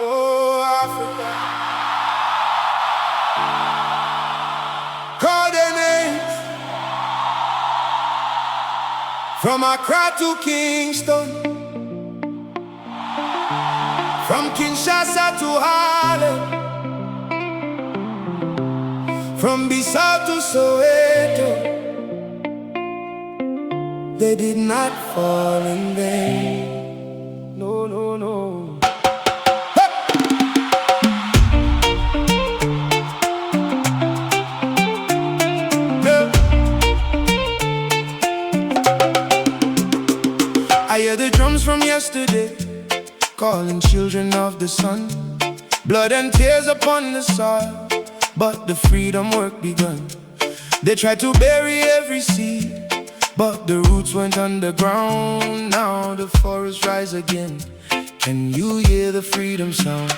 Oh, Africa. Call their names. From Accra to Kingston, from Kinshasa to Harlem, from Bissau to Soweto, they did not fall in vain. No, no, no. I hear the drums from yesterday, calling children of the sun. Blood and tears upon the soil, but the freedom work begun. They tried to bury every seed, but the roots went underground. Now the forests rise again. Can you hear the freedom sound?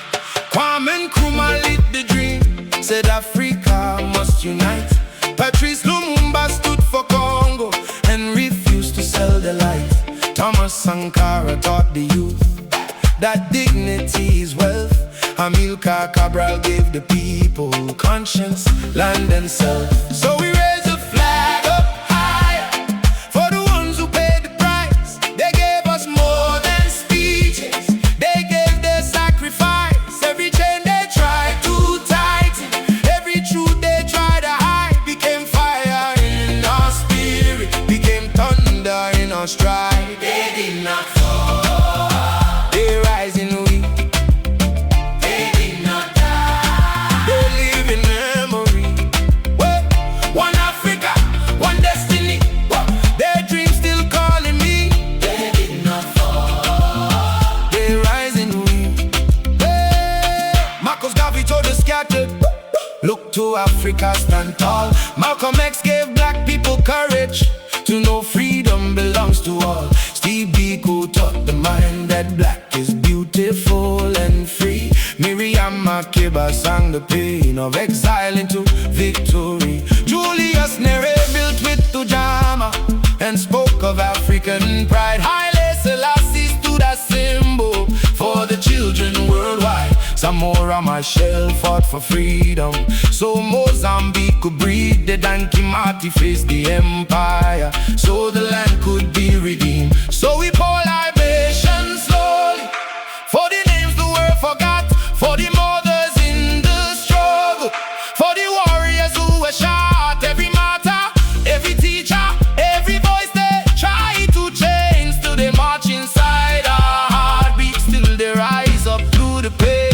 Kwame Nkrumah lit the dream, said Africa must unite. Patrice Lumumba stood for Congo and refused to sell the light. Thomas Sankara taught the youth that dignity is wealth. Amilcar Cabral gave the people conscience, land and self. So we raise the flag up higher for the ones who paid the price. They gave us more than speeches, they gave their sacrifice. Every chain they tried to tighten, every truth they tried to hide, became fire in our spirit, became thunder in our stride. They did not fall, they rise in we. They did not die, they live in memory. Well, one Africa, one destiny. Their dreams still calling me. They did not fall, they rise in we. Marcus Garvey told the scattered, look to Africa, stand tall. Malcolm X gave black people courage to know freedom belongs to all. Steve Biko taught the mind that black is beautiful and free. Miriam Makeba sang the pain of exile into victory. Julius Nyerere built with Tujama and spoke of African pride. Haile Selassie stood as symbol for the children worldwide. Samora Machel fought for freedom so Mozambique could breathe. The Danki Mati faced the empire so the land could be redeemed. So we pour libation slowly for the names the world forgot, for the mothers in the struggle, for the warriors who were shot. Every martyr, every teacher, every voice they try to change, still they march inside our heartbeat, still they rise up through the pain.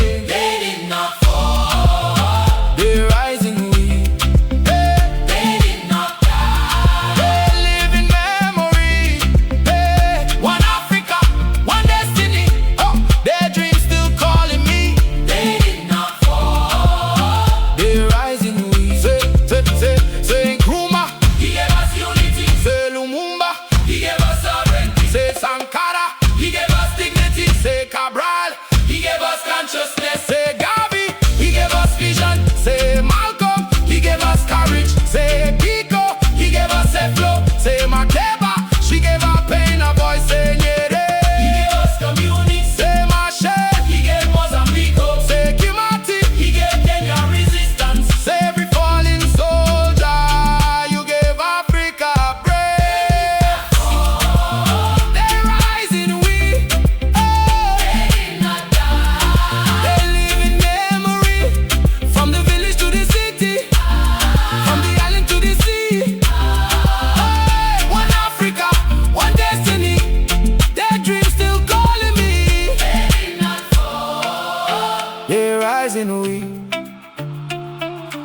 Consciousness, say Garvey, he gave us vision. Say Malcolm, he gave us courage. Say Biko, he gave us a flow. Say Makeba, she gave our pain a voice. Say Nyerere, he gave us community. Say Machel, he gave Mozambique. Say Kimati, he gave Kenya resistance. Say every fallen soldier, you gave Africa brave. They rise in we. We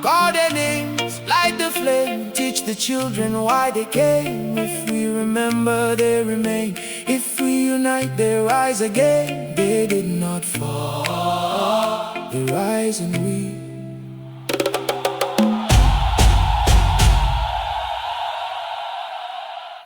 call their names, light the flame, teach the children why they came. If we remember, they remain. If we unite, they rise again. They did not fall, they rise and we